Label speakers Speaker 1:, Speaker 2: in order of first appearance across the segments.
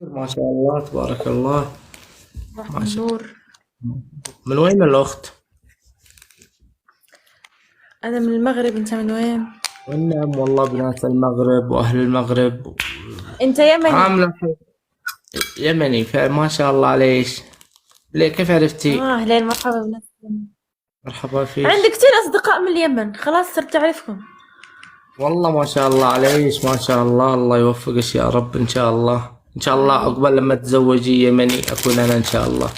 Speaker 1: ما شاء الله تبارك الله.
Speaker 2: صباح
Speaker 1: ما شاء
Speaker 2: النور.
Speaker 1: الله. من وين الأخت؟
Speaker 2: أنا من المغرب، أنت من وين؟
Speaker 1: والنعم والله بنات المغرب وأهل المغرب.
Speaker 2: أنت يمني؟
Speaker 1: عاملة يمني فما شاء الله عليك. ليه كيف عرفتي؟
Speaker 2: أهلين مرحبا بناس اليمن.
Speaker 1: مرحبا
Speaker 2: عندي
Speaker 1: فيك.
Speaker 2: كتير أصدقاء من اليمن، خلاص صرت أعرفهم.
Speaker 1: والله ما شاء الله عليك، ما شاء الله، الله يوفقك يا رب. إن شاء الله إن شاء الله
Speaker 2: آمين.
Speaker 1: عقبال لما تتزوجي يمني أكون أنا إن شاء الله.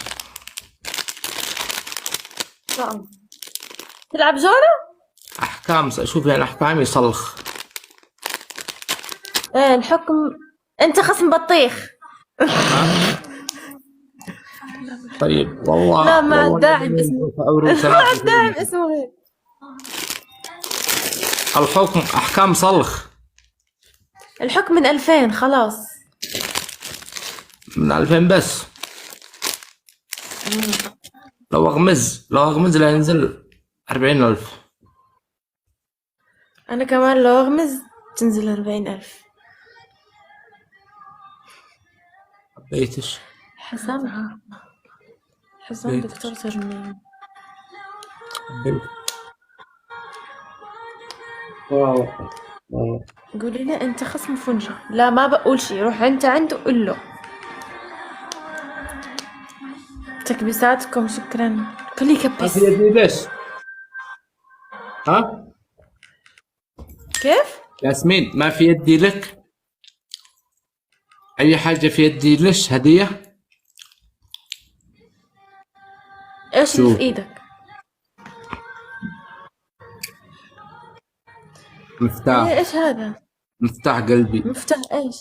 Speaker 2: إن شاء الله. تلعب جولة؟
Speaker 1: أحكام شوفي أنا أحكامي صلخ.
Speaker 2: إيه الحكم. أنت خصم بطيخ.
Speaker 1: ها؟ طيب
Speaker 2: لا،
Speaker 1: والله
Speaker 2: ما
Speaker 1: والله
Speaker 2: الداعي
Speaker 1: اليمنيين
Speaker 2: باسمه.
Speaker 1: عروسنا
Speaker 2: ما الداعي باسمه هيك.
Speaker 1: الحكم أحكام صلخ.
Speaker 2: الحكم من 2000 خلاص.
Speaker 1: من 2000 بس. لو أغمز لا ينزل 40,000.
Speaker 2: أنا كمان لو أغمز تنزل 40,000.
Speaker 1: حبيتش.
Speaker 2: حسام. حسام
Speaker 1: حبيتش.
Speaker 2: دكتور تجميل.
Speaker 1: حبيت. واو. واو.
Speaker 2: قولي له أنت خصم فنجة. لا ما بقول شي، روح أنت عنده قول له تكبيساتكم شكرا. كل
Speaker 1: ما في
Speaker 2: يكبس.
Speaker 1: يدي ليش؟ ها؟
Speaker 2: كيف؟
Speaker 1: ياسمين ما في يدي لك أي حاجة، في يدي ليش هدية.
Speaker 2: ايش اللي في
Speaker 1: شوف
Speaker 2: ايدك؟
Speaker 1: مفتاح.
Speaker 2: ايش هذا؟
Speaker 1: مفتاح قلبي.
Speaker 2: مفتاح ايش؟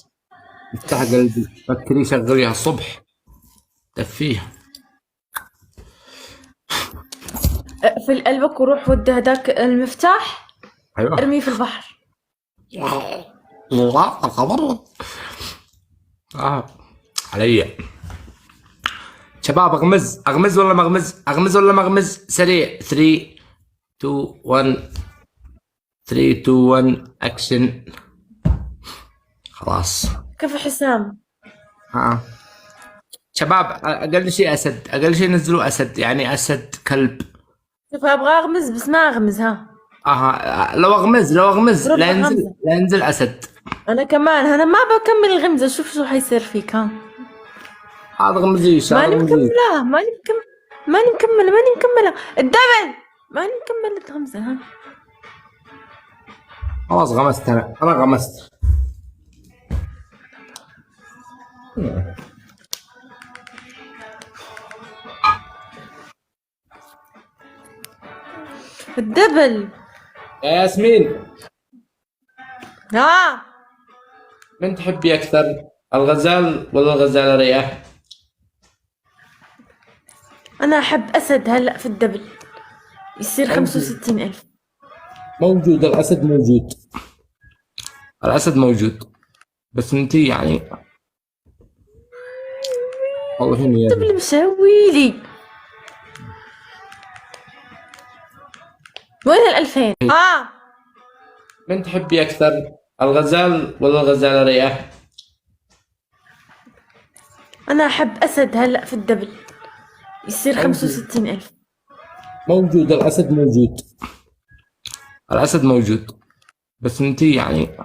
Speaker 1: مفتاح قلبي فكري شغليها الصبح دفيها.
Speaker 2: اقفل قلبك وروح ود هداك المفتاح
Speaker 1: أيوه.
Speaker 2: ارميه في البحر.
Speaker 1: لا الخبر. علي. شباب اغمز ولا مغمز، اغمز ولا مغمز، سريع. 3 2 1. 3 2 1 اكشن. خلاص.
Speaker 2: كيف حسام؟
Speaker 1: ها شباب، اقل شيء اسد، اقل شيء نزلوا اسد، يعني اسد كلب.
Speaker 2: شوف ابغى اغمز بس ما اغمز. ها
Speaker 1: لو اغمز لا
Speaker 2: ربع
Speaker 1: ينزل،
Speaker 2: غمزة.
Speaker 1: لا ينزل اسد.
Speaker 2: انا كمان انا ما بكمل الغمزة. شوف شو حيصير فيك. ها
Speaker 1: هذا غمزيش، هذا
Speaker 2: ماني
Speaker 1: غمزيش.
Speaker 2: مكملة. ماني مكملة الدبل. ماني مكملة الغمزة. ها
Speaker 1: خلاص غمست، انا غمست.
Speaker 2: الدبل.
Speaker 1: يا ياسمين
Speaker 2: ها
Speaker 1: من تحبي اكثر، الغزال ولا الغزالة رياح؟
Speaker 2: انا احب اسد. هلا في الدبل يصير 65,000.
Speaker 1: موجود الاسد، موجود الاسد موجود، بس انتي يعني والله هني يا
Speaker 2: الدبل
Speaker 1: ابني.
Speaker 2: مسويلي. وين 2000؟
Speaker 1: من تحبي اكثر، الغزال ولا الغزالة رياح؟
Speaker 2: انا احب اسد. هلا في الدبل يصير 65,000.
Speaker 1: موجود الاسد، موجود الاسد موجود، بس انتي يعني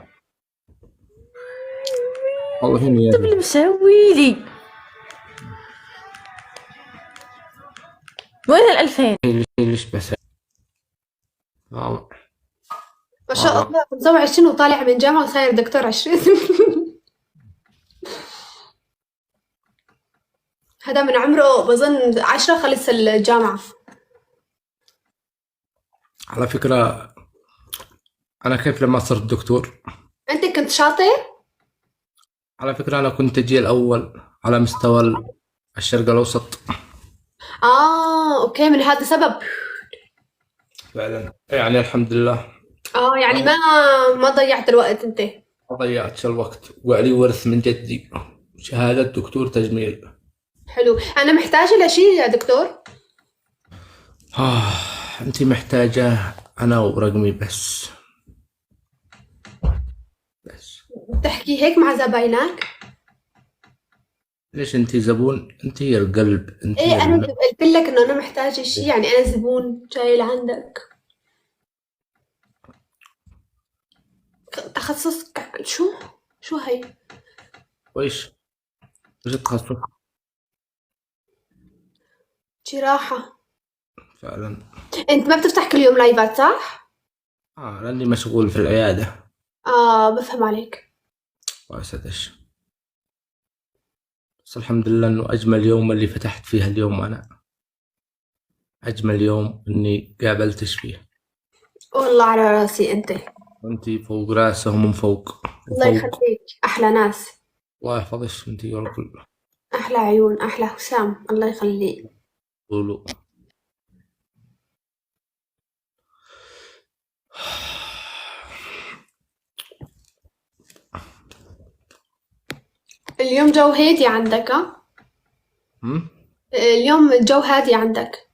Speaker 1: والله هني يا ابني.
Speaker 2: الدبل مسويلي. وين 2000؟
Speaker 1: ليش بس والله.
Speaker 3: ما شاء الله 25 وطالع من جامعة وصاير دكتور 20. هذا من عمره بظن 10 خلص الجامعة.
Speaker 1: على فكرة أنا كيف لما صرت دكتور،
Speaker 3: أنت كنت شاطر؟
Speaker 1: على فكرة أنا كنت أجي الأول على مستوى الشرق الأوسط.
Speaker 3: أوكي، من هذا سبب.
Speaker 1: فعلا يعني الحمد لله.
Speaker 3: يعني ما ضيعت الوقت أنت.
Speaker 1: ما ضيعتش الوقت، وعلي ورث من جدي شهادة دكتور تجميل.
Speaker 3: حلو. أنا محتاجة لشيء يا دكتور.
Speaker 1: أنت محتاجة أنا ورقمي بس.
Speaker 3: تحكي هيك مع زباينك؟
Speaker 1: ليش انت زبون؟ انت هي القلب، انت
Speaker 3: ايه
Speaker 1: هي
Speaker 3: انا قلت لك انه انا محتاجة شيء، يعني انا زبون جاي لعندك. تخصصك شو هي؟
Speaker 1: وإيش التخصص؟
Speaker 3: جراحة.
Speaker 1: فعلا.
Speaker 3: انت ما بتفتح كل يوم لايفات صح؟
Speaker 1: لاني مشغول في العيادة.
Speaker 3: اه بفهم عليك.
Speaker 1: واسدش. بس الحمد لله انه اجمل يوم اللي فتحت فيها اليوم انا. اجمل يوم اني قابلتش فيه.
Speaker 3: والله على راسي انت.
Speaker 1: وانتي فوق راسهم من فوق
Speaker 3: الله
Speaker 1: وفوق.
Speaker 3: يخليك، احلى ناس.
Speaker 1: الله يحفظش انتي يا رب.
Speaker 3: احلى عيون، احلى حسام، الله يخليك.
Speaker 1: قولوا.
Speaker 3: اليوم جو هادي عندك ها؟
Speaker 1: هم؟
Speaker 3: اليوم الجو هادي عندك.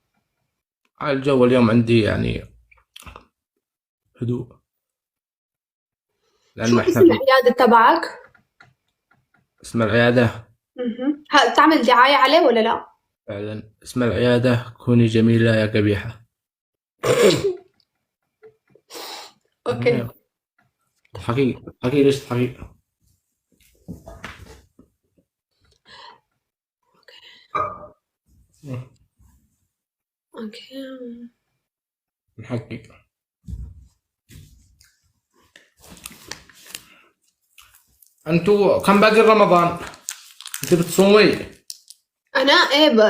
Speaker 1: الجو اليوم عندي يعني هدوء.
Speaker 3: شو
Speaker 1: لأنه إحنا
Speaker 3: اسم
Speaker 1: في.
Speaker 3: العيادة تبعك؟
Speaker 1: اسم العيادة.
Speaker 3: تعمل دعاية عليه ولا لا؟
Speaker 1: فعلا اسم العيادة كوني جميلة يا قبيحة.
Speaker 3: اوكي.
Speaker 1: حقيقي حقيقي، ليش حقيقي؟
Speaker 3: اوكي.
Speaker 1: نحقق. انتوا كم باقي رمضان؟ انت بتصومي؟
Speaker 3: انا ايه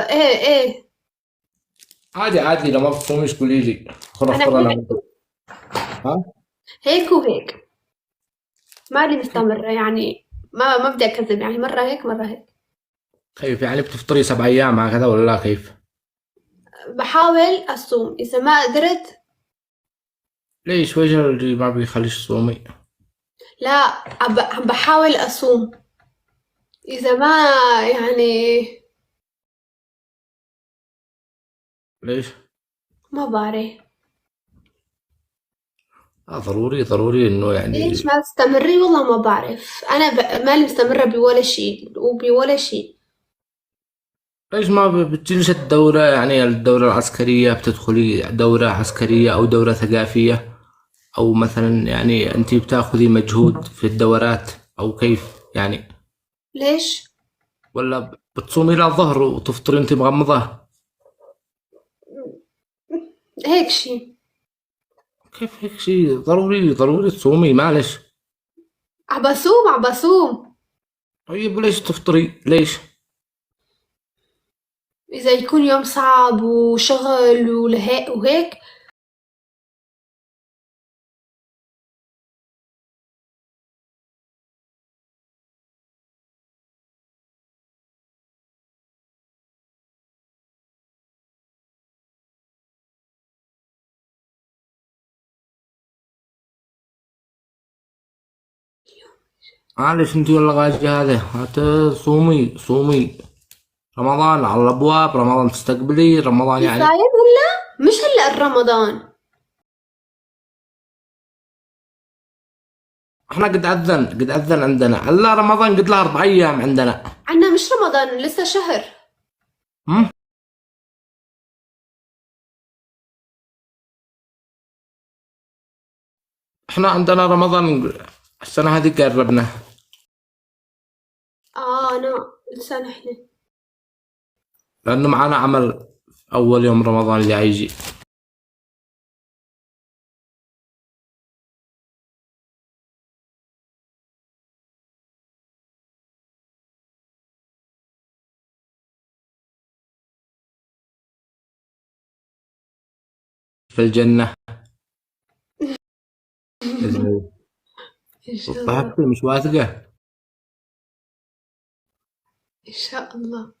Speaker 3: ايه.
Speaker 1: عادي عادي، لو ما بتصوميش قولي لي. خذ
Speaker 3: انا
Speaker 1: افطر انا
Speaker 3: هيك
Speaker 1: وانت. ها؟
Speaker 3: هيك وهيك، مالي مستمرة يعني. ما بدي اكذب، يعني مرة هيك مرة هيك.
Speaker 1: كيف يعني بتفطري 7 ايام هكذا ولا لا كيف؟
Speaker 3: بحاول اصوم، اذا ما قدرت.
Speaker 1: ليش وجه اللي ما بيخليش تصومي؟
Speaker 3: لا، عم بحاول اصوم، اذا ما يعني
Speaker 1: ليش؟
Speaker 3: ما بعرف.
Speaker 1: ضروري ضروري انه
Speaker 3: ليش
Speaker 1: يعني.
Speaker 3: ما تستمري؟ والله ما بعرف، انا مالي مستمرة بولا شيء وبولا شيء.
Speaker 1: ليش ما بتجلس الدورة، يعني الدورة العسكرية بتدخلي دورة عسكرية او دورة ثقافية؟ او مثلا يعني انت بتاخذي مجهود في الدورات او كيف يعني؟
Speaker 3: ليش؟
Speaker 1: ولا بتصومي للظهر وتفطري انت مغمضة؟
Speaker 3: هيك شيء.
Speaker 1: كيف هيك شيء؟ ضروري ضروري تصومي معلش.
Speaker 3: عم بصوم.
Speaker 1: طيب وليش تفطري؟ ليش؟
Speaker 3: اذا يكون يوم صعب وشغل وهيك.
Speaker 1: معلش انت ولا غاجي هذا صومي صومي. رمضان على الابواب، رمضان تستقبلي رمضان
Speaker 3: في
Speaker 1: يعني.
Speaker 3: صايم ولا مش هلا رمضان؟
Speaker 1: احنا قد اذن عندنا، الا رمضان قد له 4 ايام عندنا.
Speaker 3: عنا مش رمضان لسه شهر.
Speaker 1: هم؟ احنا عندنا رمضان السنة هذه قربنا.
Speaker 3: اه انا لسه نحن.
Speaker 1: لانه معانا عمل اول يوم رمضان اللي هيجي. في الجنة. إذا
Speaker 3: ان شاء الله.
Speaker 1: ضحكتي مش واثقة.
Speaker 3: ان شاء الله.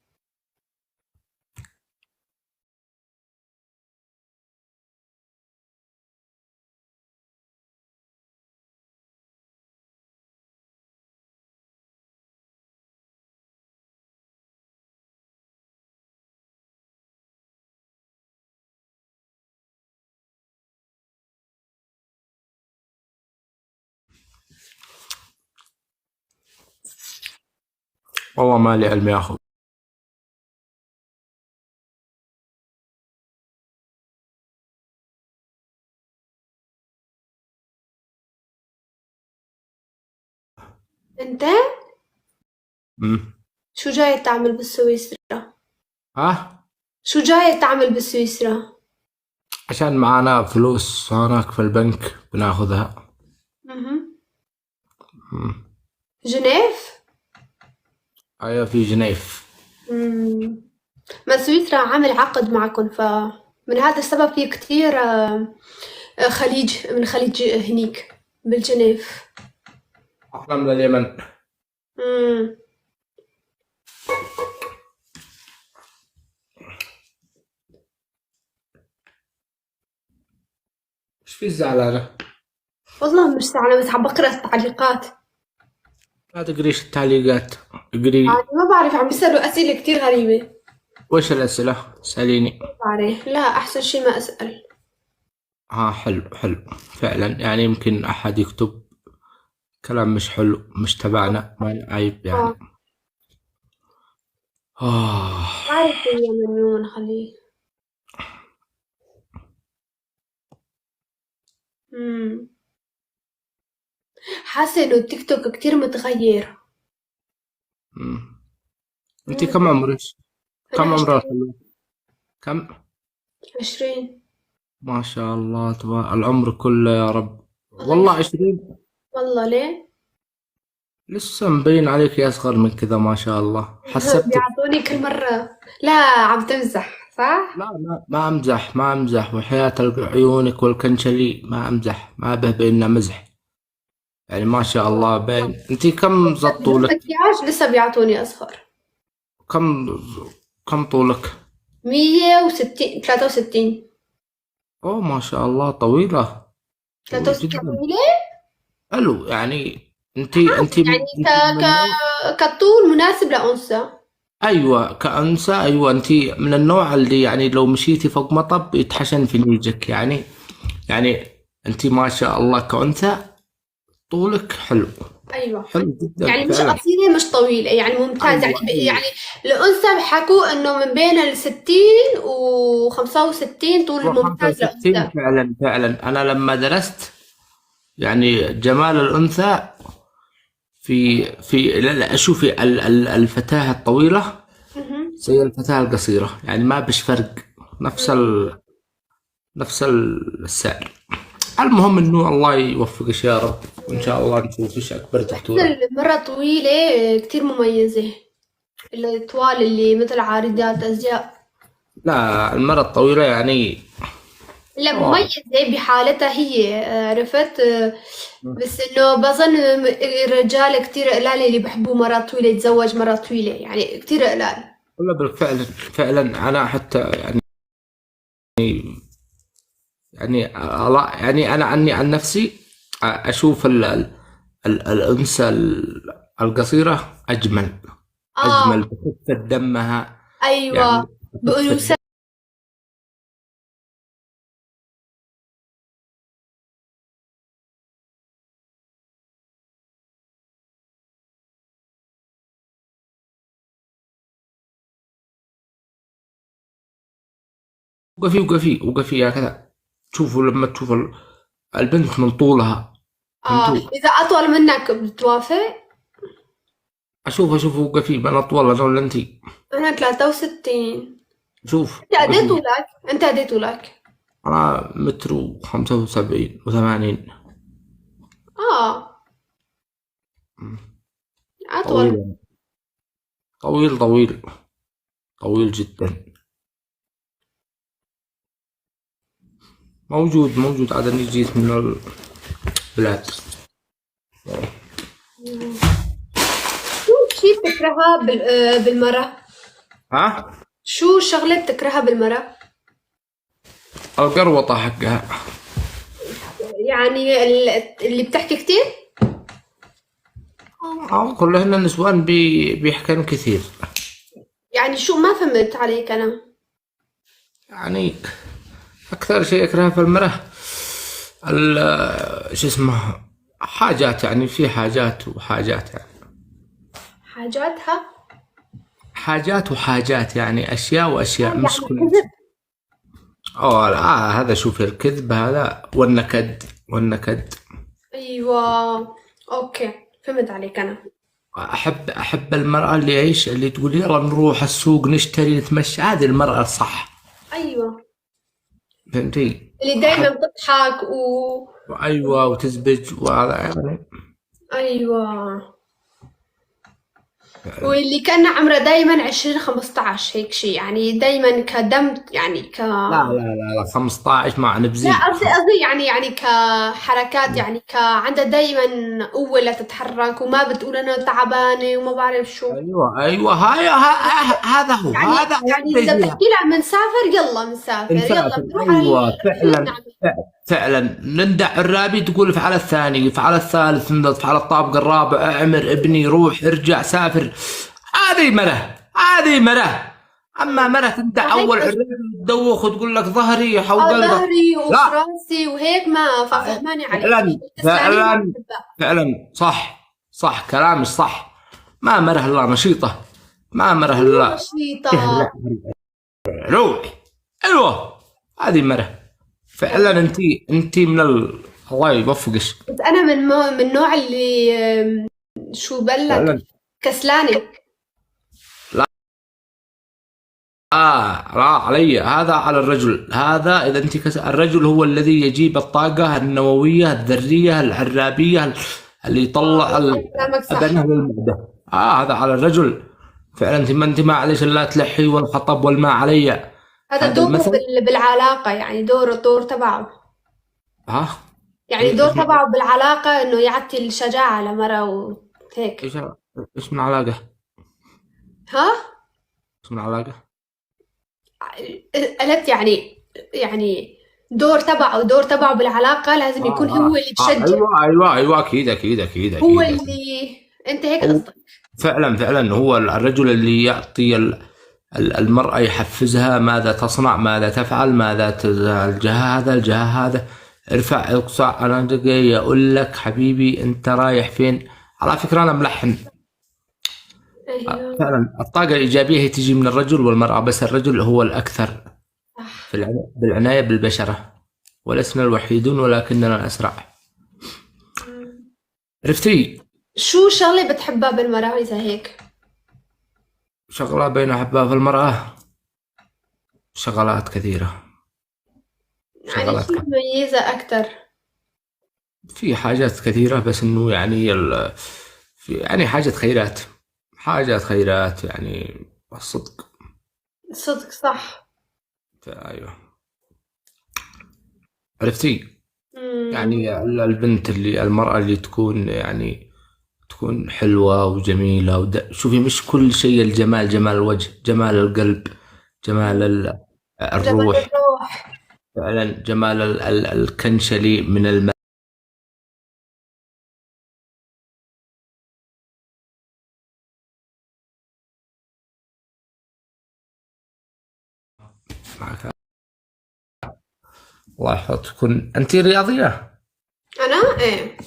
Speaker 1: والله ما لي علم يا أخو.
Speaker 3: انت
Speaker 1: أمم.
Speaker 3: شو جاي تعمل بالسويسرا؟
Speaker 1: ها؟
Speaker 3: شو جاي تعمل بالسويسرا؟
Speaker 1: عشان معانا فلوس هناك في البنك بناخذها.
Speaker 3: مهم.
Speaker 1: أمم.
Speaker 3: جنيف؟
Speaker 1: أيوة في جنيف.
Speaker 3: مم. ما سويسرا عامل عقد معكم، فمن هذا السبب في كتير خليج من خليج هنيك بالجنيف.
Speaker 1: أحلام لليمن.
Speaker 3: مم.
Speaker 1: إيش في زعلانة؟
Speaker 3: والله مش زعلانة، بس عم بقرأ التعليقات.
Speaker 1: لا تقريش التعليقات، اقري.
Speaker 3: يعني ما بعرف، عم بيسألوا أسئلة كتير غريبة.
Speaker 1: وش الأسئلة؟ سأليني.
Speaker 3: ما بعرف، لا أحسن شي ما أسأل.
Speaker 1: ها حلو حلو فعلا، يعني يمكن أحد يكتب كلام مش حلو مش تبعنا، ما عيب يعني.
Speaker 3: آه.
Speaker 1: آه.
Speaker 3: بعرف هي من يوم خليه. مم. حاسة إنه التيك توك كتير متغير.
Speaker 1: مم. أنت
Speaker 3: مم.
Speaker 1: كم عمرك؟
Speaker 3: أنا
Speaker 1: كم عمرك؟
Speaker 3: 20.
Speaker 1: كم؟
Speaker 3: 20.
Speaker 1: ما شاء الله تبارك العمر كله يا رب.
Speaker 3: الله
Speaker 1: والله
Speaker 3: يخليك.
Speaker 1: 20.
Speaker 3: والله ليه؟
Speaker 1: لسه مبين عليك أصغر من كذا ما شاء الله، حسبتك.
Speaker 3: بيعطوني كل مرة. لا، عم تمزح صح؟
Speaker 1: لا ما أمزح ما أمزح، وحياة عيونك والكنشلي ما أمزح، ما به بيننا مزح. يعني ما شاء الله باين. أنت كم زط
Speaker 3: بدون
Speaker 1: طولك؟
Speaker 3: مكياج لسه بيعطوني أصفر.
Speaker 1: كم كم طولك؟
Speaker 3: 160 63.
Speaker 1: أوه ما شاء الله طويلة. طويلة
Speaker 3: 63
Speaker 1: جدا.
Speaker 3: طويلة؟
Speaker 1: حلو يعني. أنت
Speaker 3: يعني
Speaker 1: أنت من النوع.
Speaker 3: كطول مناسب لأنثى.
Speaker 1: أيوة كأنثى، أيوة أنت من النوع اللي يعني لو مشيتي فوق مطب يتحشن في نيجك يعني. يعني أنت ما شاء الله كأنثى طولك حلو.
Speaker 3: أيوة.
Speaker 1: حلو جدا
Speaker 3: يعني مش
Speaker 1: فعلا.
Speaker 3: قصيرة مش طويلة، يعني ممتاز، يعني
Speaker 1: أيوة أيوة.
Speaker 3: يعني الأنثى بحكوا إنه من بين ال60 و65 طول ممتاز
Speaker 1: 65
Speaker 3: لأنثى.
Speaker 1: فعلا فعلا. أنا لما درست يعني جمال الأنثى في لا لا، شوفي الفتاة الطويلة
Speaker 3: مهم.
Speaker 1: زي الفتاة القصيرة، يعني ما بش فرق. نفس نفس السعر. المهم انه الله يوفقك يا رب، وان شاء الله نشوفك اكبر
Speaker 3: بحس
Speaker 1: دكتورة.
Speaker 3: المرة طويلة كتير مميزة، الطوال اللي مثل عارضات أزياء.
Speaker 1: لا المرة الطويلة يعني.
Speaker 3: لا،
Speaker 1: آه.
Speaker 3: مميزة بحالتها هي، عرفت. بس إنه بظن الرجال كتير قلال اللي بحبوا مرات طويلة، يتزوج مرات طويلة، يعني كتير قلال.
Speaker 1: والله بالفعل فعلا انا حتى يعني، يعني الله يعني انا عني عن نفسي اشوف الانثى القصيرة اجمل. اجمل
Speaker 3: آه.
Speaker 1: بخفة دمها يعني.
Speaker 3: أيوة.
Speaker 1: بخفة دم.
Speaker 3: بأنوثة.
Speaker 1: وقفي وقفي وقفي هكذا. تشوفوا لما تشوف البنت من طولها. فهمتوا؟
Speaker 3: إذا أطول منك بتوافق؟
Speaker 1: اشوف وقفي من اطول انا ولا انتي؟
Speaker 3: أنا 63.
Speaker 1: شوف
Speaker 3: أنت قد إيه
Speaker 1: وقفي.
Speaker 3: طولك؟ أنت قد إيه طولك؟
Speaker 1: انا متر و75 و80.
Speaker 3: آه. أطول.
Speaker 1: طويل طويل طويل طويل جدا. موجود عاد جيت من البلاد.
Speaker 3: شو شي بتكرهها بالمرة؟
Speaker 1: ها؟
Speaker 3: شو شغلة بتكرهها بالمرة؟
Speaker 1: القروطة حقها.
Speaker 3: يعني اللي بتحكي كتير؟
Speaker 1: كلهن النسوان بيحكن كثير.
Speaker 3: يعني شو، ما فهمت عليك أنا.
Speaker 1: يعني أكثر شيء أكرهه في المرأة شو اسمه حاجات، يعني في حاجات وحاجات يعني.
Speaker 3: حاجاتها؟
Speaker 1: حاجات وحاجات، يعني اشياء واشياء،
Speaker 3: يعني
Speaker 1: مش كل
Speaker 3: كذب.
Speaker 1: اه لا، هذا شوف الكذب هذا والنكد. والنكد
Speaker 3: ايوه، اوكي، فهمت عليك انا.
Speaker 1: احب المرأة اللي يعيش، اللي تقول يلا نروح السوق نشتري نتمشى، هذه المرأة الصح.
Speaker 3: ايوه،
Speaker 1: فهمتي؟
Speaker 3: اللي دايما
Speaker 1: احب.
Speaker 3: بتضحك
Speaker 1: ايوه وتزبج وهذا يعني.
Speaker 3: ايوه، واللي كان عمره دايما 20 15 هيك شيء، يعني دايما كدم، يعني
Speaker 1: لا 15 ما
Speaker 3: لا،
Speaker 1: نبزي.
Speaker 3: قصدي يعني كحركات، يعني عندها دايما قوة لا تتحرك، وما بتقول أنا تعبانة وما بعرف شو.
Speaker 1: ايوه هذا هو،
Speaker 3: يعني
Speaker 1: هذا
Speaker 3: يعني
Speaker 1: زي
Speaker 3: إذا
Speaker 1: فيها.
Speaker 3: بتحكي لها بنسافر، يلا بنسافر، يلا
Speaker 1: نسافر،
Speaker 3: بنروح على
Speaker 1: ايوه
Speaker 3: المحل
Speaker 1: فعلا.
Speaker 3: نعمل.
Speaker 1: فعلا نندع عرابي تقول افعل الثاني، افعل الثالث، افعل الطابق الرابع، اعمر ابني، روح ارجع سافر. هذه مره، هذه مره. اما مره تندع
Speaker 3: فهيك
Speaker 1: اول عرابي تدوخ وتقول لك ظهري حوقلبه.
Speaker 3: ظهري وفي
Speaker 1: لا،
Speaker 3: راسي وهيك، ما فهماني عليك.
Speaker 1: فعلا
Speaker 3: الكسلانين ما
Speaker 1: فعلا
Speaker 3: بحبها.
Speaker 1: فعلا صح. صح كلامك صح. ما مره الا نشيطه، ما مره
Speaker 3: ايوه،
Speaker 1: الا
Speaker 3: نشيطة.
Speaker 1: اهلا روح. ايوه هذه مره. فعلا انت من الله يوفقك.
Speaker 3: بس أنا من النوع اللي شو بلك
Speaker 1: فعلا.
Speaker 3: كسلانة.
Speaker 1: لا لا علي، هذا على الرجل، هذا اذا انت الرجل هو الذي يجيب الطاقه النوويه الذريه العرابيه اللي يطلع
Speaker 3: كلامك
Speaker 1: الابنه
Speaker 3: صح.
Speaker 1: للمعده. هذا على الرجل. فعلا انت ما عليش الا تلحي والحطب والماء علي.
Speaker 3: هذا
Speaker 1: هذا
Speaker 3: دوره
Speaker 1: المثل.
Speaker 3: بالعلاقة، يعني دور تبعه.
Speaker 1: ها
Speaker 3: يعني
Speaker 1: ايش
Speaker 3: دور تبعه بالعلاقة إنه يعطي الشجاعة لمرة وهيك.
Speaker 1: ايش ايش من علاقه؟
Speaker 3: ها؟
Speaker 1: ايش من علاقه؟
Speaker 3: قلت يعني دور تبعه بالعلاقة لازم يكون هو اللي بشجع.
Speaker 1: ايوه
Speaker 3: هو
Speaker 1: اكيد.
Speaker 3: اللي أنت هيك
Speaker 1: هو
Speaker 3: قصدك.
Speaker 1: فعلا هو الرجل اللي يعطي المرأة، يحفزها ماذا تصنع، ماذا تفعل، ماذا الجهة هذا ارفع اقصع، انا جاي اقول لك حبيبي انت رايح فين. على فكرة انا ملحن.
Speaker 3: أيوه،
Speaker 1: فعلا الطاقة الإيجابية هي تجي من الرجل والمرأة، بس الرجل هو الأكثر
Speaker 3: صح.
Speaker 1: في بالعناية بالبشرة. ولسنا الوحيدون ولكننا الأسرع. عرفتي؟
Speaker 3: شو شغلة بتحبها بالمرأة إذا هيك؟
Speaker 1: شغلة بين أحبها في المرأة، شغلات كثيرة.
Speaker 3: يعني
Speaker 1: شغلات
Speaker 3: شو
Speaker 1: كثيرة.
Speaker 3: مميزة أكتر؟
Speaker 1: في حاجات كثيرة، بس إنه يعني في يعني حاجات خيرات يعني. الصدق.
Speaker 3: صدق، صح.
Speaker 1: أيوه. عرفتي؟
Speaker 3: مم.
Speaker 1: يعني البنت المرأة اللي تكون يعني تكون حلوة وجميلة شوفي، مش كل شيء الجمال، جمال الوجه، جمال القلب، جمال
Speaker 3: جمال
Speaker 1: الروح.
Speaker 3: الروح.
Speaker 1: فعلا جمال الكنشلي من الماء. الله يحفظك. تكون أنت رياضية؟
Speaker 3: أنا إيه.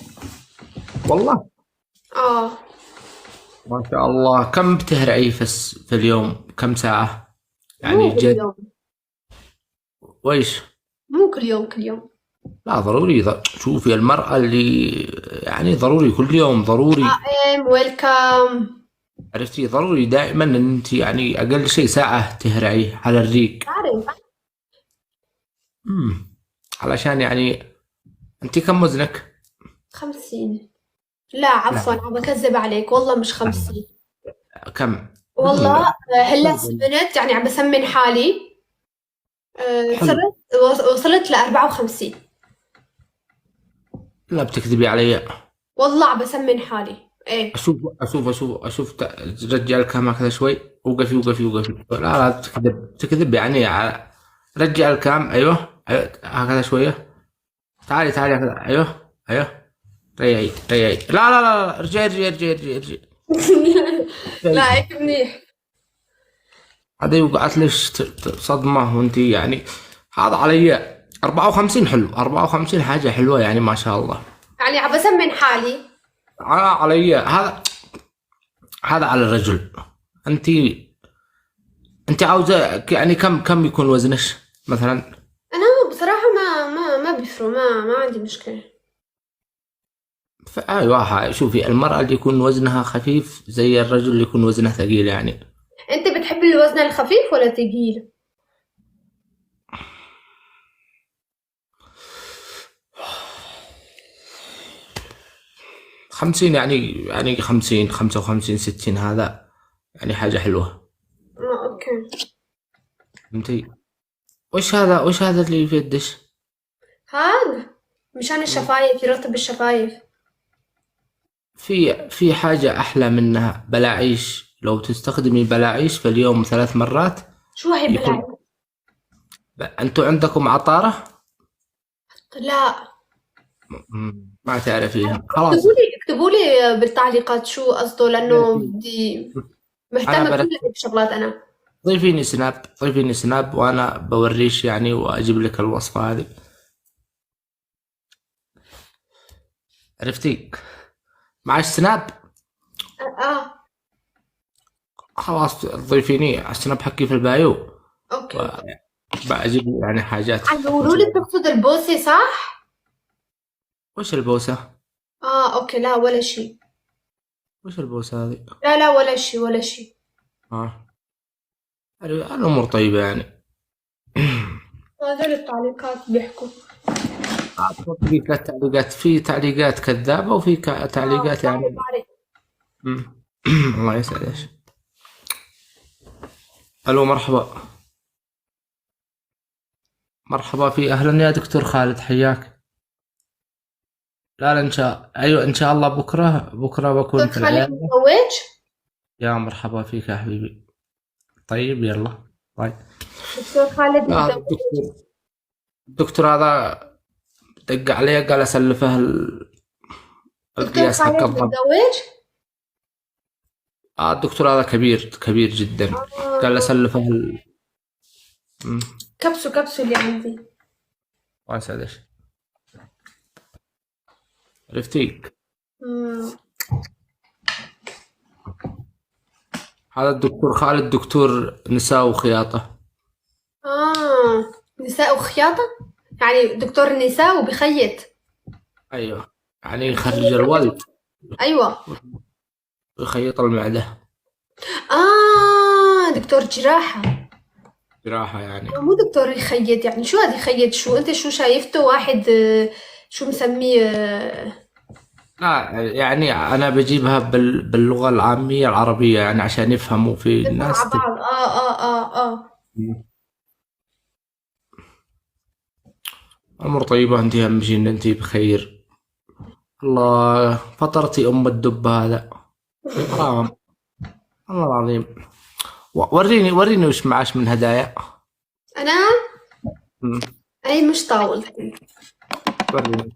Speaker 1: والله
Speaker 3: آه.
Speaker 1: ما شاء الله. كم بتهرعي في اليوم؟ كم ساعة
Speaker 3: مو
Speaker 1: يعني
Speaker 3: كل
Speaker 1: جد؟
Speaker 3: يوم.
Speaker 1: وإيش؟
Speaker 3: مو كل يوم.
Speaker 1: لا ضروري. شوفي المرأة اللي يعني ضروري كل يوم ضروري.
Speaker 3: ويلكم.
Speaker 1: عرفتي؟ ضروري دائما ان انت يعني اقل شيء ساعة تهرعي على الريق.
Speaker 3: بعرف.
Speaker 1: امم علشان يعني انت كم وزنك؟
Speaker 3: 50. لا
Speaker 1: لا
Speaker 3: عفوا، عم بكذب عليك، والله مش 50.
Speaker 1: كم؟
Speaker 3: والله
Speaker 1: قولي.
Speaker 3: هلا سمنت، يعني عم بسمن حالي.
Speaker 1: حلو.
Speaker 3: صرت وصلت ل 54.
Speaker 1: لا بتكذبي علي.
Speaker 3: والله عم بسمن حالي. ايه.
Speaker 1: اشوف رجع الكام هكذا شوي. وقفي. لا تكذب يعني رجع الكام. ايوه هكذا شوية. تعالي هكذا. ايوه ريعي. لا ارجعي.
Speaker 3: لا هيك منيح.
Speaker 1: هذا يوقعت ليش صدمة وانت يعني. هذا علي 54 حلو. 54 حاجة حلوة يعني ما شاء الله.
Speaker 3: يعني عم بسمن حالي.
Speaker 1: علي هذا على الرجل. انت انت عاوزة يعني كم يكون وزنش مثلا؟
Speaker 3: أنا بصراحة ما بيفرق، ما عندي مشكلة.
Speaker 1: ايوه، شوفي، المرأة اللي يكون وزنها خفيف زي الرجل اللي يكون وزنه ثقيل يعني.
Speaker 3: أنت بتحب الوزن الخفيف ولا تقيل؟
Speaker 1: 50 يعني 50 55 60 هذا يعني حاجة حلوة.
Speaker 3: أوكي.
Speaker 1: فهمتي؟ وش هذا اللي في يدش؟
Speaker 3: هذا مشان الشفايف، يرطب الشفايف.
Speaker 1: في حاجة أحلى منها، بلاعيش. لو تستخدمي بلاعيش في اليوم 3 مرات
Speaker 3: شو هي
Speaker 1: يكون.
Speaker 3: البلاعة؟
Speaker 1: أنتوا عندكم عطارة؟
Speaker 3: لا،
Speaker 1: ما تعرفيها خلاص.
Speaker 3: اكتبوا لي بالتعليقات شو قصده، لأنه
Speaker 1: بركي.
Speaker 3: بدي
Speaker 1: أنا
Speaker 3: مهتمة كثير
Speaker 1: بركي.
Speaker 3: بشغلات أنا.
Speaker 1: ضيفيني سناب وأنا بوريش يعني، وأجيب لك الوصفة هذه. عرفتي؟ معش سناب؟
Speaker 3: آه.
Speaker 1: خلاص ضيفيني على السناب حقي في البايو،
Speaker 3: أوكي.
Speaker 1: وبأجيب يعني حاجات
Speaker 3: عم
Speaker 1: إن
Speaker 3: بيقولوا
Speaker 1: شاء
Speaker 3: لي
Speaker 1: الله.
Speaker 3: بتقصد البوسة صح؟
Speaker 1: وش البوسة؟
Speaker 3: أوكي، لا ولا شي.
Speaker 1: وش البوسة هذه؟
Speaker 3: لا ولا شي ولا شي.
Speaker 1: آه. الأمور طيبة يعني.
Speaker 3: هذول التعليقات بيحكوا.
Speaker 1: في تعليقات كذابة، وفي تعليقات
Speaker 3: بعرف
Speaker 1: يعني.
Speaker 3: بعرف.
Speaker 1: مم. الله يسعدك. ألو، مرحبا. مرحبا، في أهلا يا دكتور خالد، حياك. لا أيوة، إن شاء الله بكرة بكون
Speaker 3: دكتور
Speaker 1: في
Speaker 3: خالد
Speaker 1: العيادة.
Speaker 3: متزوج؟
Speaker 1: يا مرحبا فيك يا حبيبي. طيب يلا. طيب.
Speaker 3: دكتور خالد
Speaker 1: لا، هذا
Speaker 3: متزوج؟
Speaker 1: الدكتور هذا دق عليه، قال أسلفه
Speaker 3: دكتور
Speaker 1: القياس حق
Speaker 3: خالد
Speaker 1: الضغط.
Speaker 3: متزوج؟
Speaker 1: الدكتور هذا كبير كبير جدا، قال
Speaker 3: آه.
Speaker 1: أسلفه مم.
Speaker 3: كبسوا اللي عندي.
Speaker 1: الله يسعدك. عرفتي؟
Speaker 3: مم.
Speaker 1: هذا الدكتور خالد دكتور نساء وخياطة.
Speaker 3: نساء وخياطة؟ يعني دكتور نساء وبخيط.
Speaker 1: أيوة، يعني يخرج الولد
Speaker 3: أيوة.
Speaker 1: ويخيط المعدة.
Speaker 3: دكتور جراحة.
Speaker 1: جراحة يعني.
Speaker 3: مو دكتور يخيط، يعني شو هذا يخيط؟ شو أنت شو شايفته واحد شو مسميه
Speaker 1: لا يعني أنا بجيبها باللغة العامية العربية يعني عشان يفهموا في
Speaker 3: نفهم مع
Speaker 1: الناس
Speaker 3: بعض.
Speaker 1: أمور طيبة. أنت أهم شيء إن أنت بخير. الله، فطرتي أم الدب هذا. حرام. الله العظيم. وريني وش معاش من هدايا.
Speaker 3: أنا
Speaker 1: مم.
Speaker 3: هي مش طاولتي.
Speaker 1: وريني.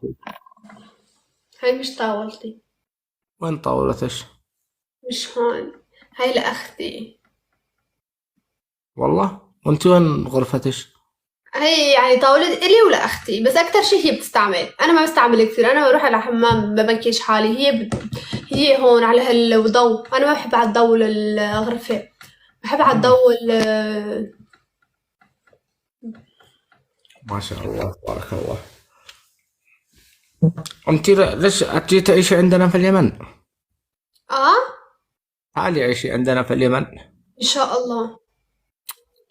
Speaker 3: هي مش طاولتي.
Speaker 1: وين طاولتش؟
Speaker 3: مش هون. هاي لأختي.
Speaker 1: والله. وأنت وين غرفتش؟
Speaker 3: هي يعني طاولة إلي ولأختي، بس أكتر شي هي بتستعمل، أنا ما بستعمل كثير. أنا بروح على حمام ببنكش حالي، هي هون على هالضوء. أنا ما بحب على الضوء للغرفة، بحب على الضوء
Speaker 1: ما شاء الله تبارك الله. أنت ليش أتي تعيشي عندنا في اليمن؟
Speaker 3: آه.
Speaker 1: تعالي عيشي عندنا في اليمن.
Speaker 3: إن شاء الله.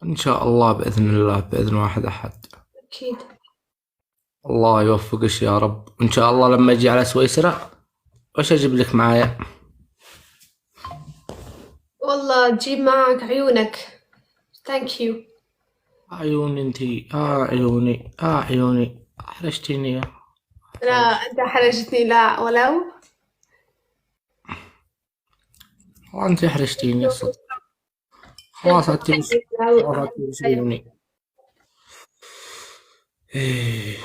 Speaker 1: إن شاء الله، بإذن الله، بإذن واحد أحد.
Speaker 3: أكيد.
Speaker 1: الله يوفقك يا رب. وإن شاء الله لما أجي على سويسرا وش أجيب لك معايا؟
Speaker 3: والله تجيب معك عيونك. ثانك يو.
Speaker 1: عيوني انتي، عيوني حرجتيني يا.
Speaker 3: لا أنت حرجتني، لا ولو.
Speaker 1: انتي حرجتيني الصدق. خلاص خلاص عيوني. إيه.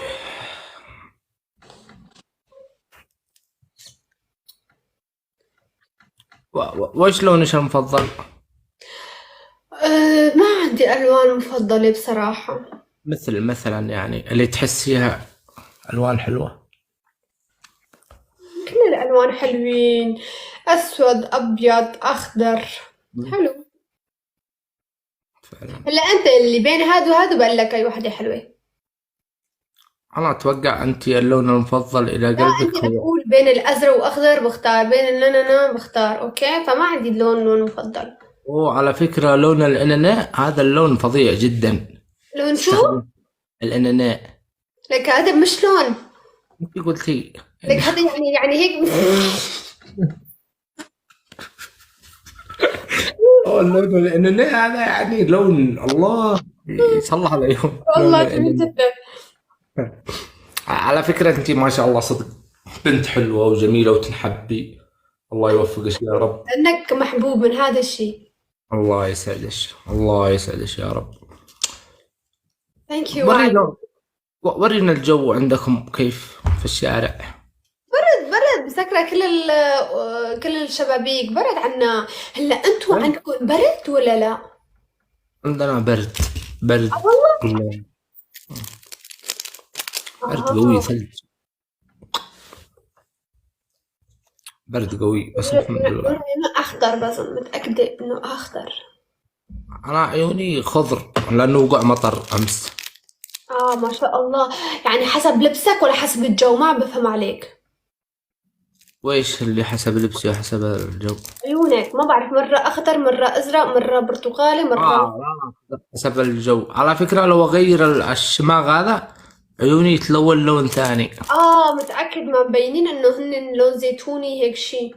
Speaker 1: وش لونك المفضل؟
Speaker 3: ما عندي ألوان مفضلة بصراحة.
Speaker 1: مثلا يعني اللي تحسيها ألوان حلوة.
Speaker 3: كل الألوان حلوين، أسود أبيض أخضر، حلو.
Speaker 1: فعلا.
Speaker 3: هلا انت اللي بين هاد وهاد وبقول لك اي وحده حلوه.
Speaker 1: أنا أتوقع أنت اللون المفضل إلى
Speaker 3: لا انت
Speaker 1: قلبك هو.
Speaker 3: بتقول بين الازرق واخضر بختار، بين النانا بختار، اوكي؟ فما عندي لون مفضل.
Speaker 1: وعلى فكرة لون الإناناء هذا اللون فظيع جدا.
Speaker 3: لون شو؟
Speaker 1: استخدم الإناناء.
Speaker 3: لك هذا مش لون.
Speaker 1: أنت قلتي
Speaker 3: لك هذا يعني هيك.
Speaker 1: اللون الإناناء هذا يعني لون الله يصلح عليهم. لون
Speaker 3: والله جميل
Speaker 1: الإناناء.
Speaker 3: جدا.
Speaker 1: على فكرة أنت ما شاء الله صدق بنت حلوة وجميلة وتنحبي. الله يوفقك يا رب.
Speaker 3: انك محبوب من هذا الشيء.
Speaker 1: الله يسعدك. الله يسعدك يا رب.
Speaker 3: ثانك يو.
Speaker 1: ورينا ورينا الجو عندكم كيف في الشارع.
Speaker 3: برد مسكرة كل الشبابيك برد عنا. هلا انتوا عندكم برد ولا لا؟
Speaker 1: عندنا برد. برد. الله. برد قوي ثلج. برد قوي بس الحمد لله.
Speaker 3: لونه اخضر بس متأكدة انه اخضر.
Speaker 1: أنا عيوني خضر لأنه وقع مطر أمس.
Speaker 3: ما شاء الله. يعني حسب لبسك ولا حسب الجو؟ ما عم بفهم عليك.
Speaker 1: وإيش اللي حسب لبسي وحسب الجو؟
Speaker 3: عيونك ما بعرف، مرة اخضر مرة ازرق مرة برتقالي مرة.
Speaker 1: لا حسب الجو. على فكرة لو أغير الشماغ هذا عيوني يتلون لون ثاني.
Speaker 3: متأكد ما مبينين انه هن لون زيتوني هيك شي؟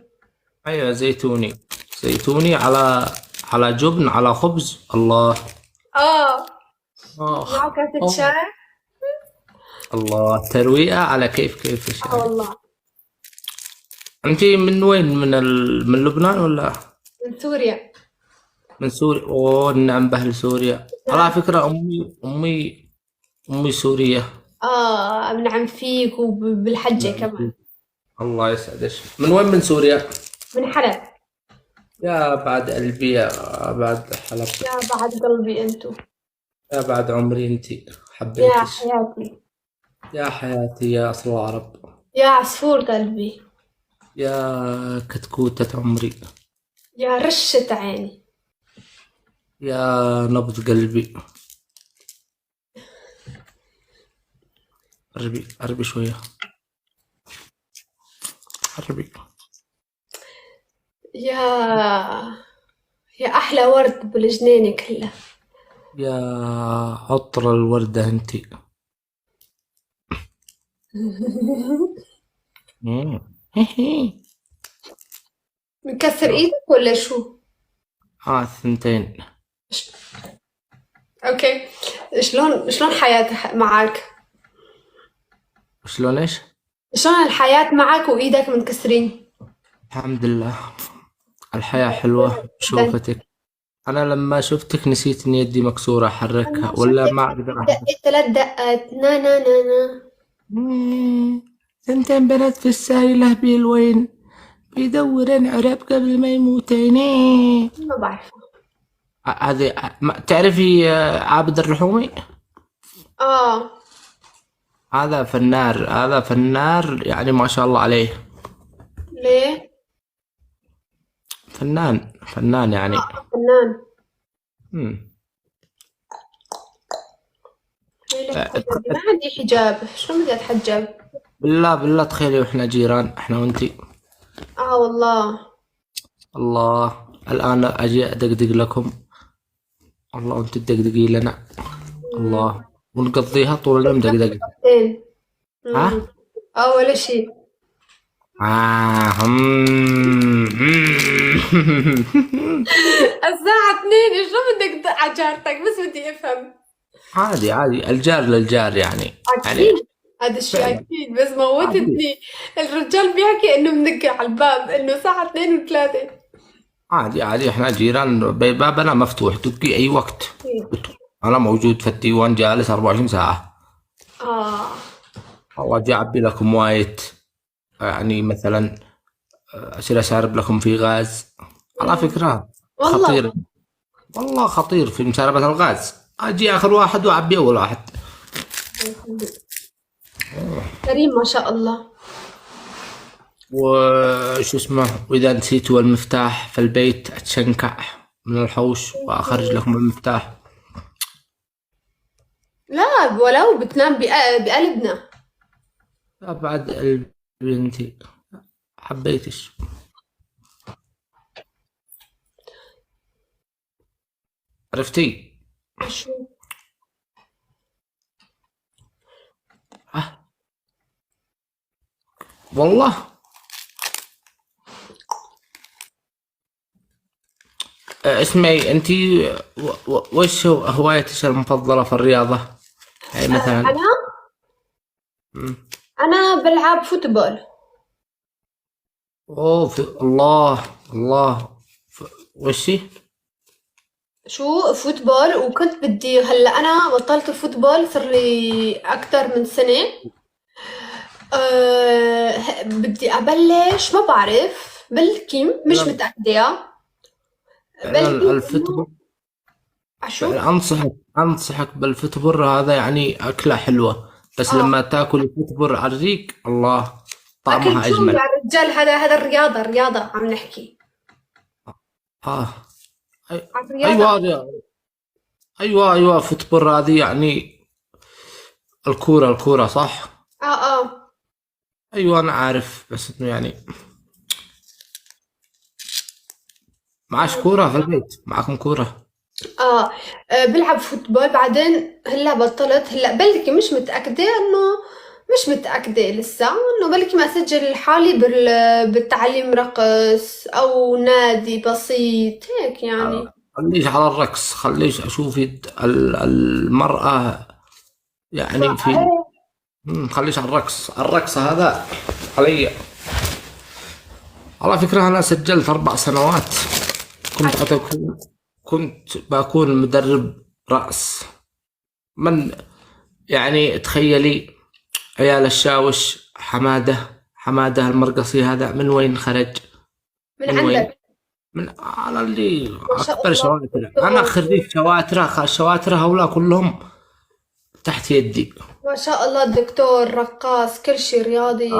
Speaker 1: أيوة زيتوني. زيتوني على جبن على خبز. الله. آخ.
Speaker 3: معه كاسة شاي.
Speaker 1: الله ترويقة على كيف الشاي.
Speaker 3: والله.
Speaker 1: أنت من وين؟ من لبنان ولا
Speaker 3: من سوريا.
Speaker 1: من سوريا؟ أوه النعم بأهل سوريا. على فكرة أمي سورية.
Speaker 3: بنعم فيك وبالحجة كمان.
Speaker 1: الله يسعدك. من وين من سوريا؟
Speaker 3: من حلب.
Speaker 1: يا بعد قلبي يا بعد حلب.
Speaker 3: يا بعد قلبي انتو.
Speaker 1: يا بعد عمري انت
Speaker 3: يا
Speaker 1: حبيتش.
Speaker 3: حياتي.
Speaker 1: يا حياتي يا أصل العرب.
Speaker 3: يا عصفور قلبي.
Speaker 1: يا كتكوتة عمري.
Speaker 3: يا رشة عيني.
Speaker 1: يا نبض قلبي. قربي شوية. قربي.
Speaker 3: يا أحلى ورد بالجنينة كلها.
Speaker 1: يا عطر الوردة انتي.
Speaker 3: مكسر ايدك ولا شو؟
Speaker 1: الثنتين.
Speaker 3: اوكي. شلون حياتك معك؟
Speaker 1: شلون ايش؟
Speaker 3: شلون الحياة معك وإيدك منكسرين؟
Speaker 1: الحمد لله الحياة حلوة بشوفتك. أنا لما شفتك نسيت إن يدي مكسورة أحركها ولا ما أقدر أحرك.
Speaker 3: دقيت 3 دقات. نا نا نا نا.
Speaker 1: ثنتين بنات في السايلة بالوين بيدورن عرب قبل ما يموتين.
Speaker 3: ما بعرف.
Speaker 1: هذه تعرفي عابد الرحومي؟ هذا فنار يعني ما شاء الله عليه.
Speaker 3: ليه؟
Speaker 1: فنان يعني.
Speaker 3: فنان. ما عندي حجاب، شلون بدي اتحجب؟
Speaker 1: بالله تخيلي واحنا جيران احنا وانتي.
Speaker 3: والله.
Speaker 1: الله الآن أجي أدقدق لكم. الله وانت تدقدقي لنا. الله ونقضيها طول اليوم دقدقة.
Speaker 3: ولا شيء. الساعة 2 شلون بدك تدق على جارتك؟ بس بدي افهم.
Speaker 1: عادي الجار للجار يعني.
Speaker 3: أكيد هذا الشيء أكيد، بس موتتني. الرجال بيحكي إنه بندق على الباب إنه الساعة 2 و3.
Speaker 1: عادي احنا جيران بابنا مفتوح دقي أي وقت. أنا موجود في الديوان جالس 24 ساعة. والله أجي أعبي لكم وايت يعني مثلا أصير أشارب لكم في غاز. على فكرة خطير والله خطير في مشاربة الغاز. أجي آخر واحد وأعبي أول واحد.
Speaker 3: كريم ما شاء الله.
Speaker 1: وشو اسمه وإذا نسيتوا المفتاح في البيت أتشنكع من الحوش وأخرج لكم المفتاح.
Speaker 3: لا ولو بتنام بقلبنا.
Speaker 1: بعد قلبي انتي حبيتش. عرفتي؟
Speaker 3: شو؟
Speaker 1: أه. والله اسمعي انتي وش هوايتك المفضلة في الرياضة؟ يعني مثلا. مم.
Speaker 3: انا بلعب فوتبول.
Speaker 1: اوه الله الله. وشي؟
Speaker 3: شو فوتبول، وكنت بدي هلا انا بطلت الفوتبول صار لي اكثر من سنة. بدي ابلش، ما بعرف بلكي مش
Speaker 1: فعلا
Speaker 3: متأكدة.
Speaker 1: فعلا
Speaker 3: بلكي
Speaker 1: الفوتبول.
Speaker 3: اشو.
Speaker 1: فعلا انصحك بالفوتبول، هذا يعني اكلة حلوة، بس
Speaker 3: اه
Speaker 1: لما تاكل الفوتبول على الريق الله
Speaker 3: اكل
Speaker 1: طعمها
Speaker 3: شو
Speaker 1: اجمل.
Speaker 3: يا رجال؟ هذا الرياضة، الرياضة عم نحكي
Speaker 1: اه
Speaker 3: عن الرياضة.
Speaker 1: ايوه ايوه فوتبول هذه يعني الكورة صح.
Speaker 3: اه
Speaker 1: ايوه انا عارف، بس انه يعني معاش
Speaker 3: اه
Speaker 1: كورة في البيت، معكم كورة؟
Speaker 3: اه بلعب فوتبول، بعدين هلا بطلت. هلا بلكي مش متأكدة انه، مش متأكدة لسه انه بلكي ما اسجل حالي بالتعليم رقص او نادي بسيط هيك يعني.
Speaker 1: خليش على الرقص، خليش اشوف المرأة يعني في.
Speaker 3: ايه
Speaker 1: خليش على الرقص هذا علي. على فكرة أنا سجلت 4 سنوات. كنت أكون كنت بكون مدرب رأس. من يعني تخيلي، عيال الشاوش حمادة المرقصي هذا من وين خرج؟
Speaker 3: من
Speaker 1: من وين؟
Speaker 3: عندك.
Speaker 1: من على اللي
Speaker 3: ما شاء
Speaker 1: أكبر
Speaker 3: الله
Speaker 1: شواتر. أنا
Speaker 3: دكتور.
Speaker 1: خريج شواتر هؤلاء كلهم تحت يدي.
Speaker 3: ما شاء الله الدكتور رقاص كل شي رياضي.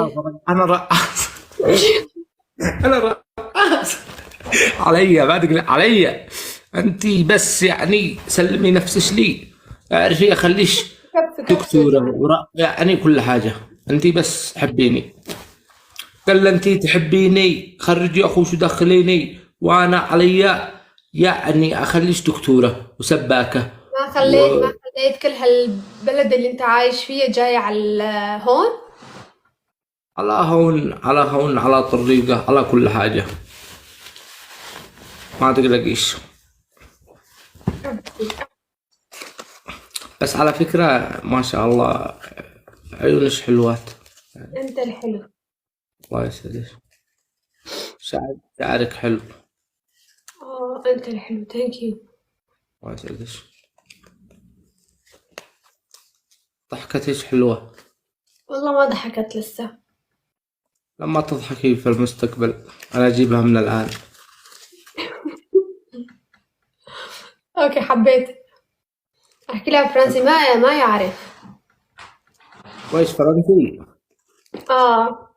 Speaker 1: أنا رأس. أنا رأس. علي ما تقلق علي. أنت بس يعني سلمي نفسك لي، اعرفي أخليش
Speaker 3: كبسة
Speaker 1: دكتورة يعني كل حاجة. أنت بس حبيني، قال أنت تحبيني خرجي أخوش ودخليني، وأنا علي يعني أخليش دكتورة وسباكة.
Speaker 3: ما خليت كل هالبلد اللي انت عايش فيه جاي على هون.
Speaker 1: على هون على هون على طريقة على كل حاجة، ما تقلقيش. بس على فكرة ما شاء الله عيونش حلوات.
Speaker 3: انت الحلو.
Speaker 1: الله يسعدك. شعرك حلو.
Speaker 3: انت الحلو، ثانك يو.
Speaker 1: الله يسعدك. ضحكتك حلوة.
Speaker 3: والله ما ضحكت لسه.
Speaker 1: لما تضحكي في المستقبل أنا أجيبها من الآن.
Speaker 3: اوكي حبيت احكي لها فرنسي، ما يعرف.
Speaker 1: وإيش فرنسي؟
Speaker 3: اه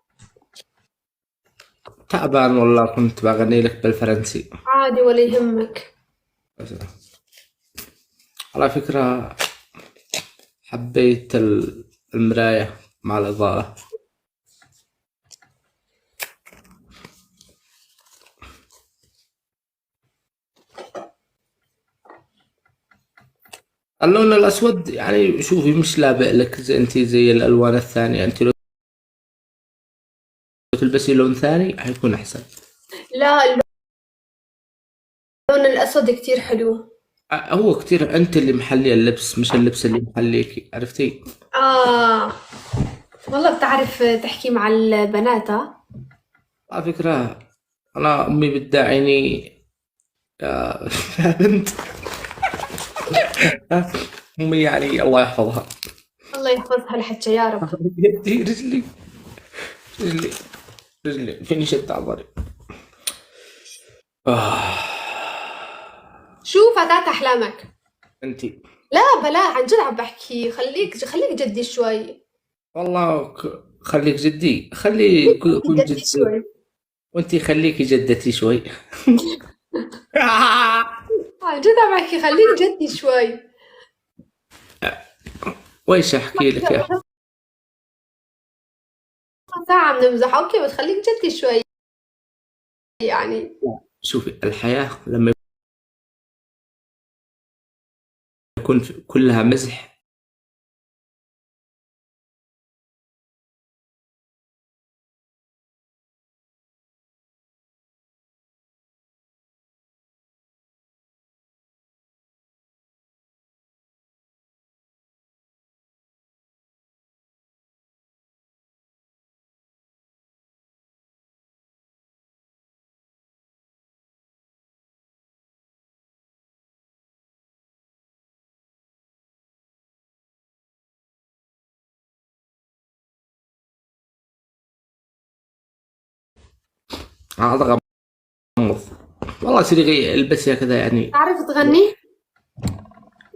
Speaker 1: تعبان والله، كنت بغني لك بالفرنسي.
Speaker 3: عادي ولا يهمك.
Speaker 1: بس على فكرة حبيت المراية مع الإضاءة. اللون الأسود يعني شوفي مش لابق لك، انتي زي الألوان الثانية، انتي لو تلبسي لون ثاني حيكون أحسن.
Speaker 3: لا اللون الاسود كتير حلو.
Speaker 1: هو كتير انت اللي محلي اللبس، مش اللبس اللي محليكي، عرفتي؟
Speaker 3: اه والله بتعرف تحكي مع البنات ها.
Speaker 1: على فكرة أنا أمي بتداعيني يا يا بنت. أمي يعني الله يحفظها.
Speaker 3: الله يحفظها لحتى يا رب.
Speaker 1: يدي رجلي رجلي فيني شد على ظهري.
Speaker 3: شو فتاة احلامك؟
Speaker 1: انتي
Speaker 3: لا بلا عن جد عم بحكي، خليك جدي شوي.
Speaker 1: والله خليك جدي، خلي كن
Speaker 3: جدي
Speaker 1: جدي،
Speaker 3: شوي.
Speaker 1: وانتي خليكي جدتي شوي.
Speaker 3: عن جد عم بحكي خليك جدي شوي.
Speaker 1: وإيش أحكي لك يا أحمد؟
Speaker 3: ساعة بنمزح، اوكي بتخليك جدي شوي يعني.
Speaker 1: شوفي، الحياة لما يكون كلها مزح، هذا غمض. والله سيري البسي كذا يعني.
Speaker 3: تعرف تغني؟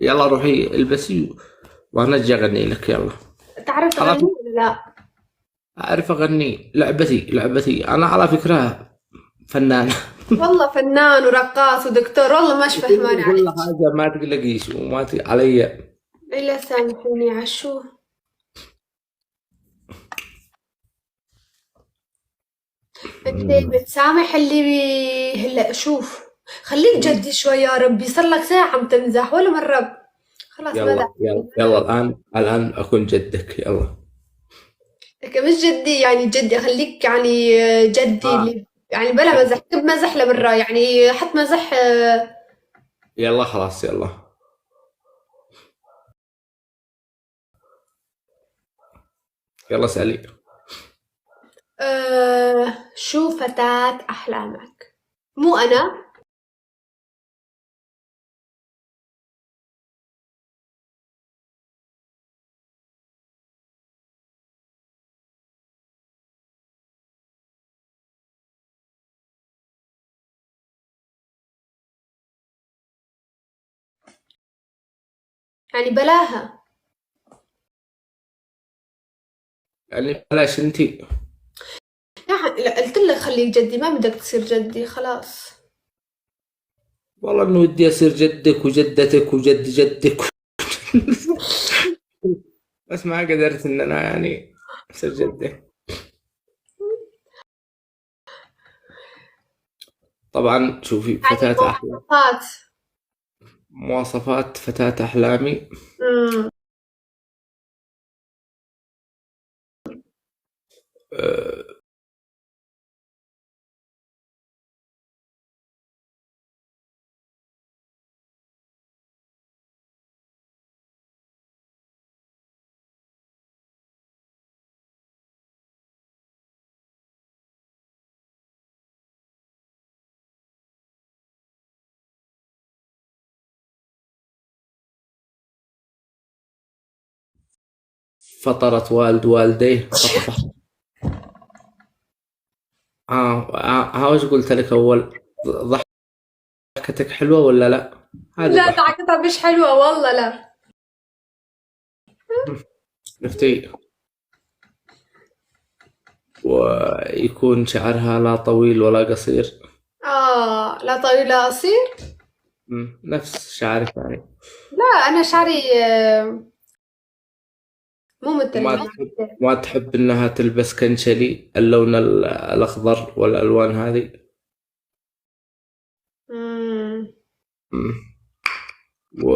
Speaker 1: يلا روحي البسي وأنا أجي أغني لك. يلا.
Speaker 3: تعرف
Speaker 1: على
Speaker 3: تغني
Speaker 1: فكرة
Speaker 3: ولا لا؟
Speaker 1: أعرف أغني. لعبتي أنا على فكرة فنان.
Speaker 3: والله فنان ورقاص ودكتور، والله مش فهمان
Speaker 1: كل
Speaker 3: عليك.
Speaker 1: حاجة ما تقلقيش وما علي.
Speaker 3: إلا سامحيني عشو. انت بتسامح اللي هلا شوف، خليك جدي شوي يا ربي، صار لك ساعة عم تمزح ولا مرة. خلاص
Speaker 1: يلا
Speaker 3: بدأ.
Speaker 1: يلا يلا، الآن أكون جدك. يلا.
Speaker 3: لك مش جدي يعني جدي، خليك يعني جدي
Speaker 1: آه.
Speaker 3: اللي يعني بلا مزح، كب مزح لبرا يعني، حط مزح
Speaker 1: يلا خلاص. يلا. يلا سألي.
Speaker 3: شو فتاة أحلامك؟ مو أنا. يعني بلاها.
Speaker 1: يعني بلاش انتي.
Speaker 3: يعني لا، قلت لك خليك جدي، ما بدك تصير جدي خلاص.
Speaker 1: والله انه ودي اصير جدك وجدتك وجد جدك. بس ما قدرت ان انا يعني اصير جدك. طبعا شوفي،
Speaker 3: يعني
Speaker 1: فتاة احلام.
Speaker 3: مواصفات.
Speaker 1: مواصفات فتاة احلامي.
Speaker 3: مم.
Speaker 1: أه، فطرت والد والديه فطفح. ها وش قلت لك اول؟ ضحكتك حلوة ولا لا؟ هذه
Speaker 3: لا
Speaker 1: ضحكة.
Speaker 3: ضحكتها مش حلوة والله لا.
Speaker 1: نفتي. ويكون شعرها لا طويل ولا قصير.
Speaker 3: لا طويل لا قصير.
Speaker 1: نفس شعرك يعني.
Speaker 3: لا أنا شعري مو مثل
Speaker 1: وما
Speaker 3: ما
Speaker 1: تحب
Speaker 3: بدك.
Speaker 1: ما تحب إنها تلبس كنشلي، اللون الأخضر والألوان هذه.
Speaker 3: مم.
Speaker 1: مم. و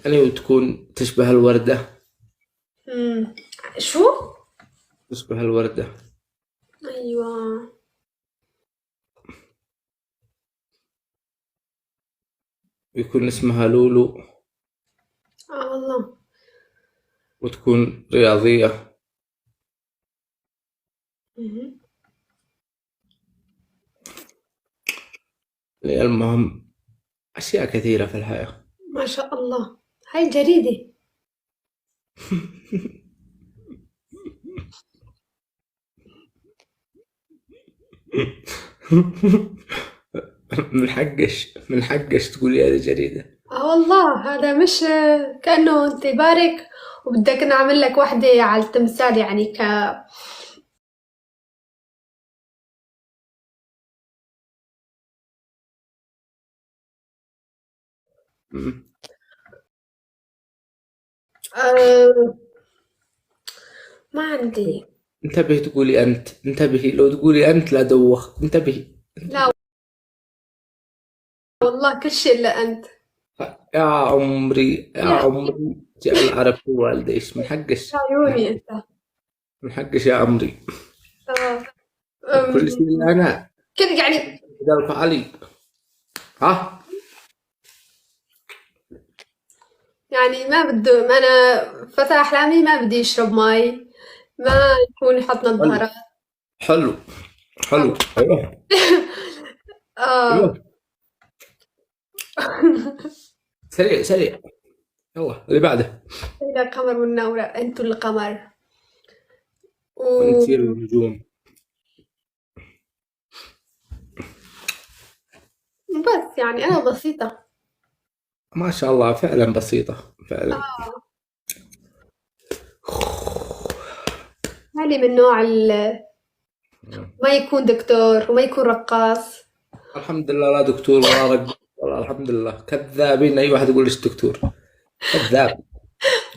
Speaker 1: يعني وتكون تشبه الوردة.
Speaker 3: مم. شو؟
Speaker 1: تشبه الوردة.
Speaker 3: أيوة.
Speaker 1: ويكون اسمها لولو.
Speaker 3: والله.
Speaker 1: وتكون رياضية.
Speaker 3: مهم.
Speaker 1: يعني المهم أشياء كثيرة في الحياة.
Speaker 3: ما شاء الله. هاي جريدة.
Speaker 1: من حقش تقولي هذه جريدة.
Speaker 3: والله هذا مش كأنه أنت بارك وبدك نعمل لك وحدة على التمثال يعني
Speaker 1: مم.
Speaker 3: أه ما عندي.
Speaker 1: انتبهي تقولي أنت، انتبهي لو تقولي أنت لا دوخ، انتبهي.
Speaker 3: لا والله كل شيء إلا أنت.
Speaker 1: يا عمري يا
Speaker 3: يا
Speaker 1: عمري، جعل عرف والديش من حقش،
Speaker 3: عيوني أنت.
Speaker 1: من حقش يا عمري.
Speaker 3: آه.
Speaker 1: كل شيء اللي أنا
Speaker 3: كده يعني
Speaker 1: قلب علي. ها
Speaker 3: يعني ما بده، ما أنا فتى أحلامي ما بدي يشرب مي، ما يكون يحط
Speaker 1: حلو
Speaker 3: نظارة.
Speaker 1: حلو حلو. أيوه
Speaker 3: آه.
Speaker 1: أيوه، سريع سريع. يلا اللي بعده.
Speaker 3: إلى قمر والنورة، أنتوا القمر.
Speaker 1: وأنت
Speaker 3: وبس
Speaker 1: النجوم.
Speaker 3: يعني أنا بسيطة.
Speaker 1: ما شاء الله، فعلا بسيطة فعلا.
Speaker 3: ماني من نوع ما يكون دكتور وما يكون رقاص
Speaker 1: الحمد لله لا دكتور ولا رقم، والله الحمد لله. كذابين أي واحد يقول ليش دكتور، كذاب.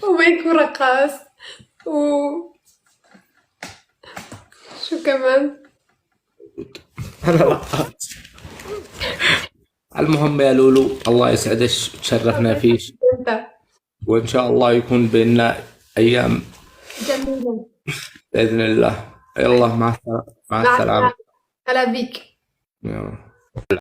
Speaker 3: وما يكون رقاص و شو كمان.
Speaker 1: أنا لا. المهم يا لولو، الله يسعدك وتشرفنا فيش،
Speaker 3: أنت
Speaker 1: وإن شاء الله يكون بيننا أيام
Speaker 3: جميلة.
Speaker 1: بإذن الله. يلا مع السلامة، مع
Speaker 3: مع
Speaker 1: السلامة.
Speaker 3: السلامة. هلا بيك.
Speaker 1: يلا.